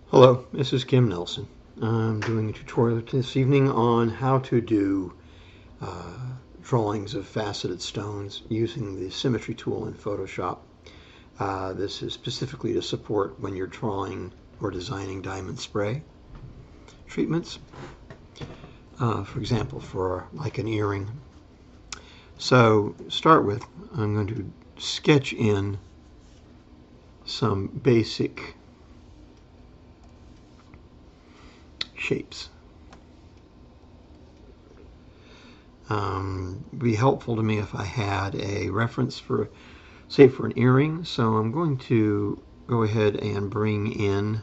Hello, this is Kim Nelson. I'm doing a tutorial this evening on how to do drawings of faceted stones using the Symmetry tool in Photoshop. This is specifically to support when you're drawing or designing diamond spray treatments. For example, for like an earring. So, start with, I'm going to sketch in some basic shapes. Be helpful to me if I had a reference for, say, for an earring. So I'm going to go ahead and bring in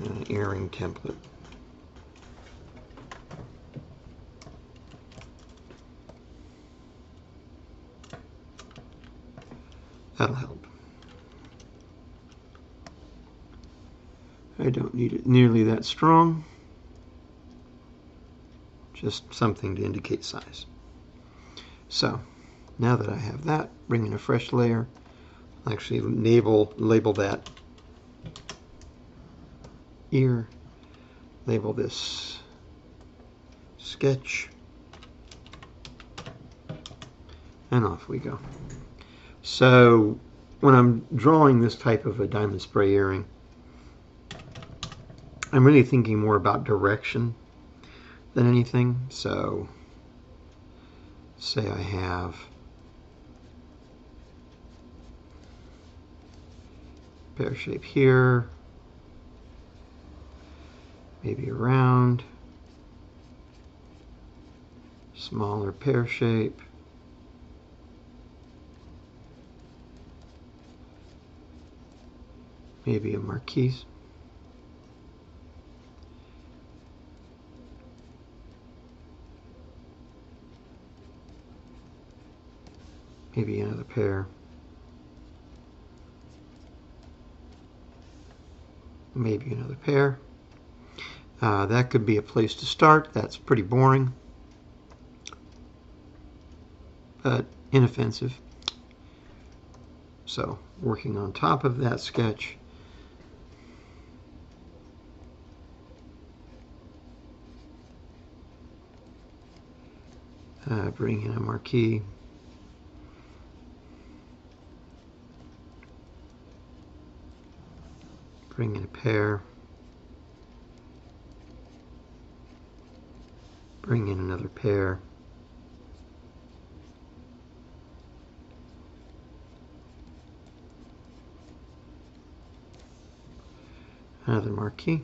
an earring template. That'll help. I don't need it nearly that strong. Just something to indicate size. So, now that I have that, bring in a fresh layer. I'll actually label that ear. Label this sketch. And off we go. So, when I'm drawing this type of a diamond spray earring, I'm really thinking more about direction than anything. So, say I have pear shape here, maybe around, smaller pear shape, maybe a marquise. Maybe another pair. Maybe another pair. That could be a place to start. That's pretty boring, but inoffensive. So, working on top of that sketch, bring in a marquee. Bring in a pair. Bring in another pair. Another marquee.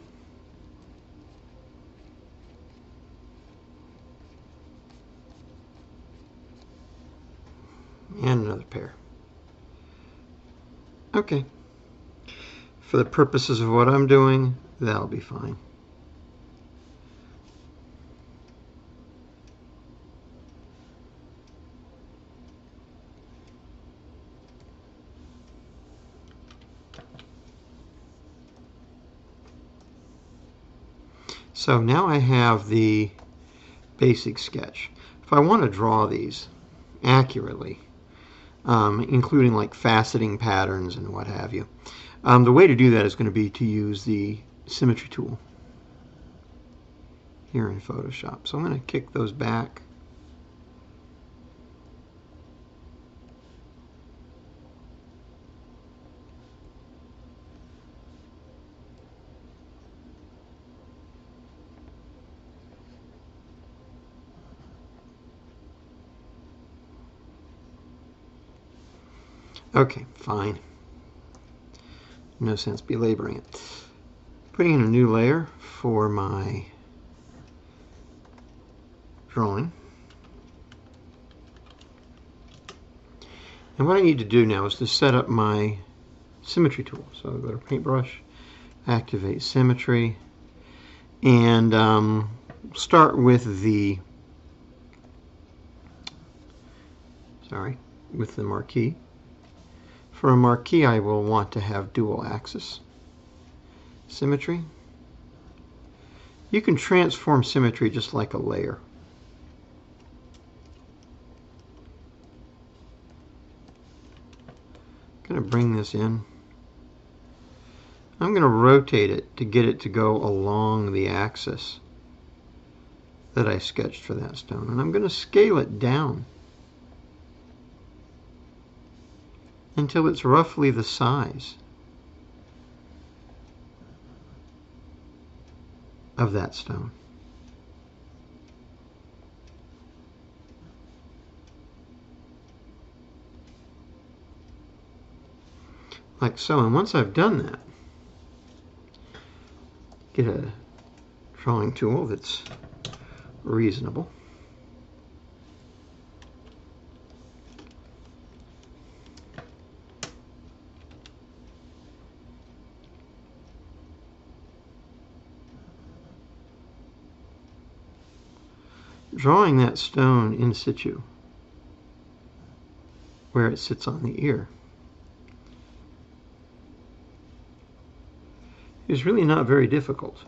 And another pair. Okay. For the purposes of what I'm doing, that'll be fine. So now I have the basic sketch. If I want to draw these accurately, including like faceting patterns and what have you, the way to do that is going to be to use the Symmetry tool here in Photoshop. So I'm going to kick those back. Okay, fine. No sense belaboring it. Putting in a new layer for my drawing. And what I need to do now is to set up my Symmetry tool. So I'll go to Paintbrush, activate Symmetry, and start with the marquee. For a marquee, I will want to have dual axis symmetry. You can transform symmetry just like a layer. going to bring this in. I'm going to rotate it to get it to go along the axis that I sketched for that stone. And I'm going to scale it down until it's roughly the size of that stone. Like so. And once I've done that, get a drawing tool that's reasonable. Drawing that stone in situ, where it sits on the ear, is really not very difficult.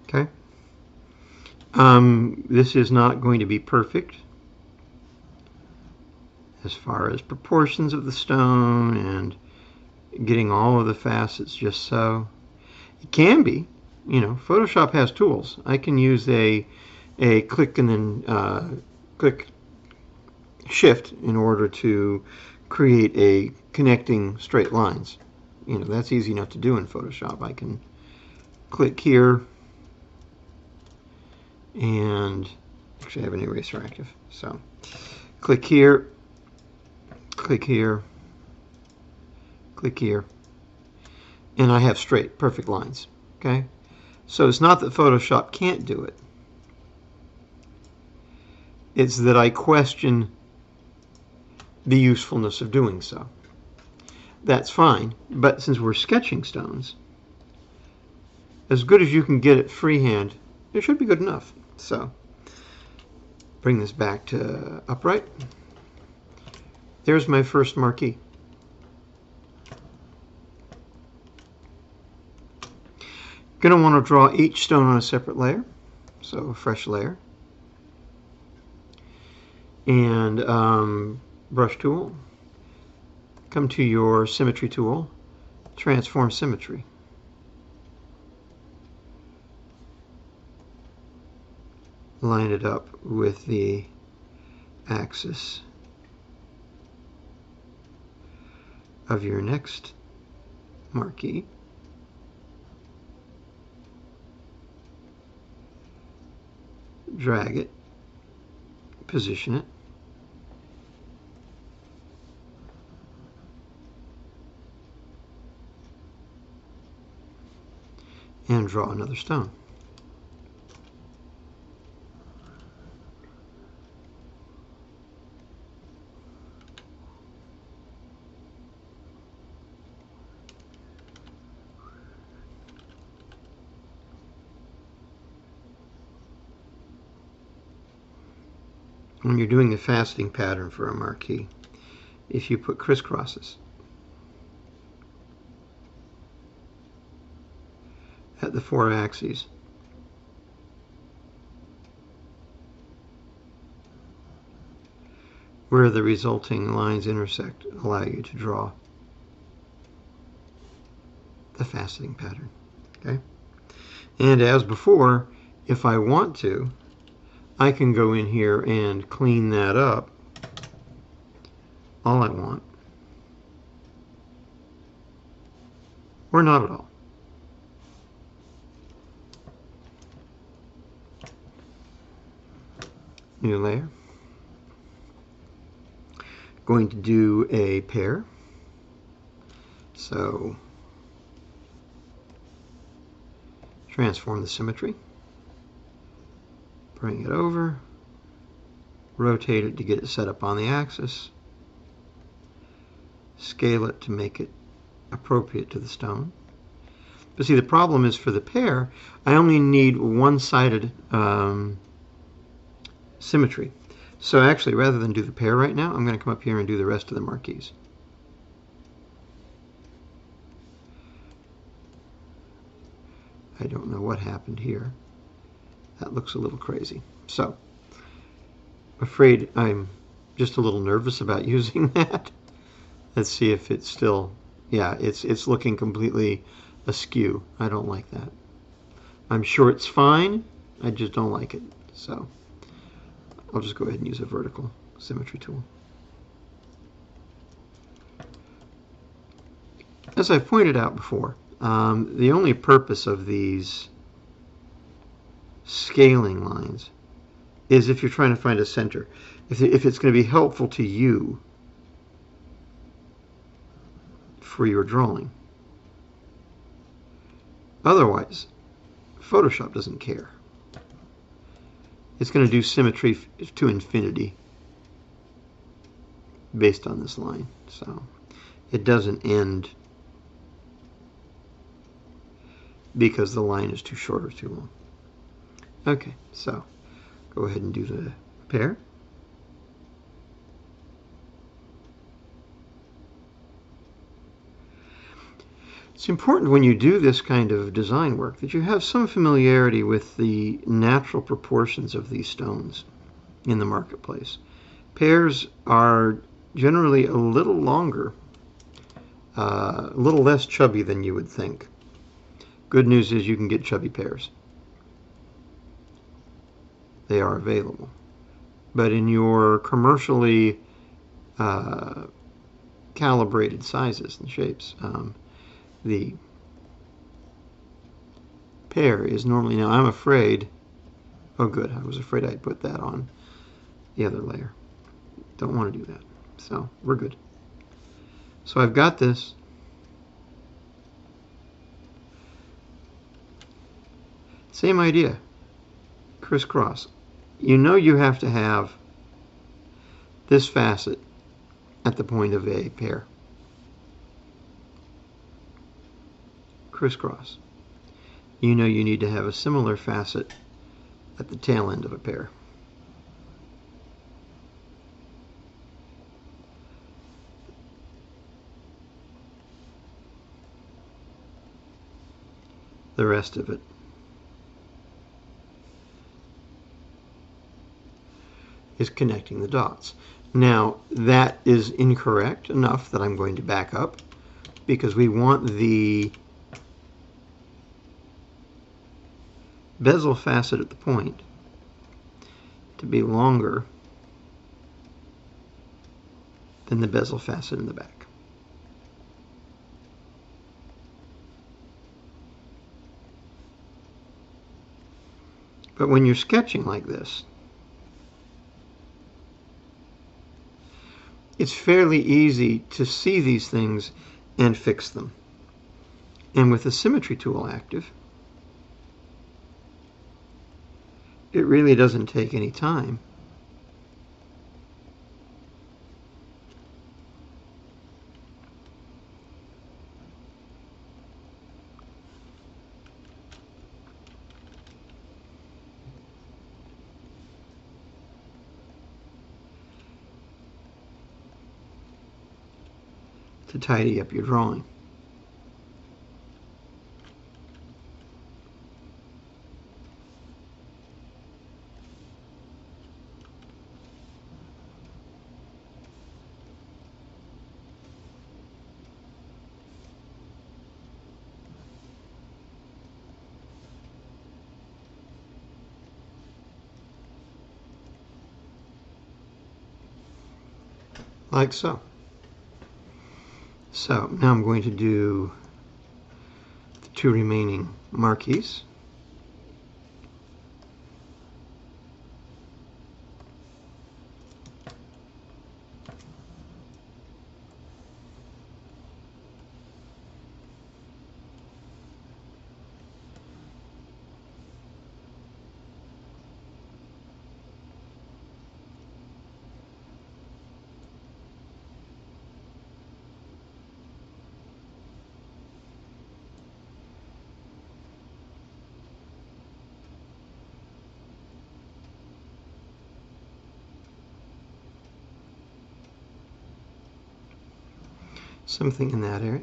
Okay. This is not going to be perfect as far as proportions of the stone and getting all of the facets just so. It can be. You know, Photoshop has tools. I can use a click and then click shift in order to create a connecting straight lines. You know, that's easy enough to do in Photoshop. I can click here and actually I have an eraser active. So click here, click here, click here, and I have straight, perfect lines. Okay? So it's not that Photoshop can't do it. It's that I question the usefulness of doing so. That's fine, but since we're sketching stones, as good as you can get it freehand, it should be good enough. So bring this back to upright. There's my first marquee. Going to want to draw each stone on a separate layer, so a fresh layer. And brush tool, come to your Symmetry tool, transform Symmetry. Line it up with the axis of your next marquee. Drag it, position it, and draw another stone. When you're doing the faceting pattern for a marquee, if you put crisscrosses at the four axes, where the resulting lines intersect, allow you to draw the faceting pattern. Okay? And as before, if I want to, I can go in here and clean that up all I want, or not at all. New layer. Going to do a pear. So Transform the symmetry. Bring it over. Rotate it to get it set up on the axis. Scale it to make it appropriate to the stone. But see, the problem is for the pear, I only need one-sided symmetry. So actually, rather than do the pear right now, I'm going to come up here and do the rest of the marquise. I don't know what happened here. That looks a little crazy. So, afraid I'm just a little nervous about using that. Let's see if it's still, yeah, it's looking completely askew. I don't like that. I'm sure it's fine. I just don't like it. So, I'll just go ahead and use a vertical symmetry tool. As I've pointed out before, the only purpose of these scaling lines is if you're trying to find a center. If it's going to be helpful to you for your drawing. Otherwise, Photoshop doesn't care. It's going to do symmetry to infinity based on this line. So it doesn't end because the line is too short or too long. Okay, so go ahead and do the pear. It's important when you do this kind of design work that you have some familiarity with the natural proportions of these stones in the marketplace. Pears are generally a little longer, a little less chubby than you would think. Good news is you can get chubby pears. They are available. But in your commercially calibrated sizes and shapes, the pear is normally, now I'm afraid, oh good, I was afraid I'd put that on the other layer. Don't want to do that. So we're good. So I've got this. Same idea. Crisscross. You know you have to have this facet at the point of a pear. Crisscross. You know you need to have a similar facet at the tail end of a pear. The rest of it is connecting the dots. Now, that is incorrect enough that I'm going to back up because we want the bezel facet at the point to be longer than the bezel facet in the back. But when you're sketching like this, it's fairly easy to see these things and fix them. And with the symmetry tool active, it really doesn't take any time to tidy up your drawing. Like so. So now I'm going to do the two remaining marquise. something in that area.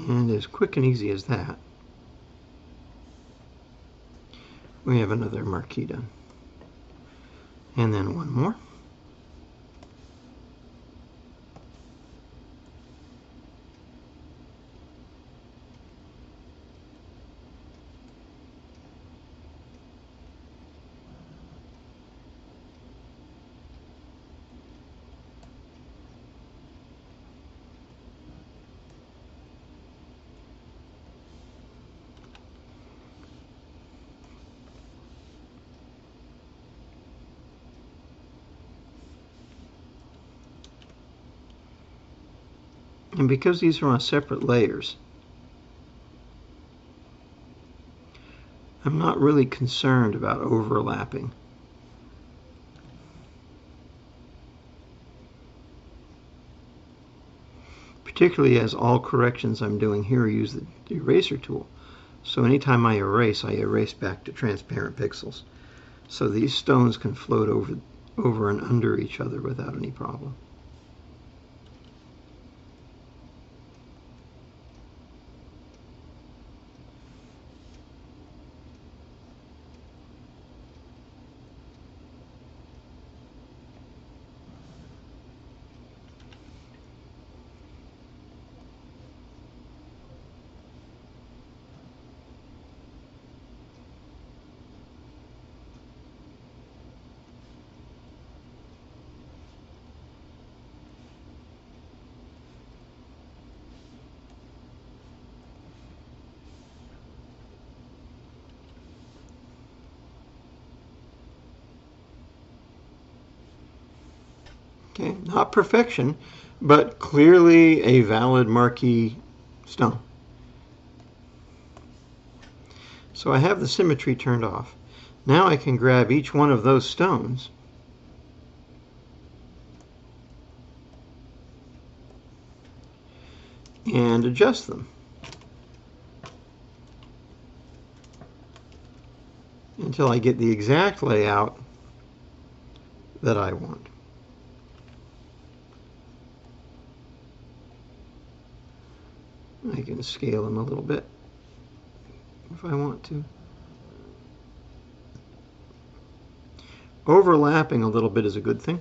And as quick and easy as that, we have another marquise done. And then one more. And because these are on separate layers, I'm not really concerned about overlapping. Particularly as all corrections I'm doing here use the eraser tool. So anytime I erase back to transparent pixels. So these stones can float over and under each other without any problem. Okay, not perfection, but clearly a valid marquise stone. So I have the symmetry turned off. Now I can grab each one of those stones and adjust them until I get the exact layout that I want. I can scale them a little bit if I want to. Overlapping a little bit is a good thing.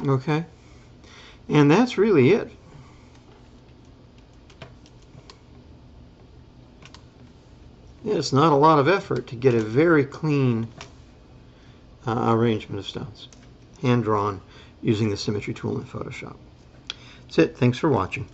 Okay, and that's really it. It's not a lot of effort to get a very clean arrangement of stones, hand drawn using the Symmetry tool in Photoshop. That's it. Thanks for watching.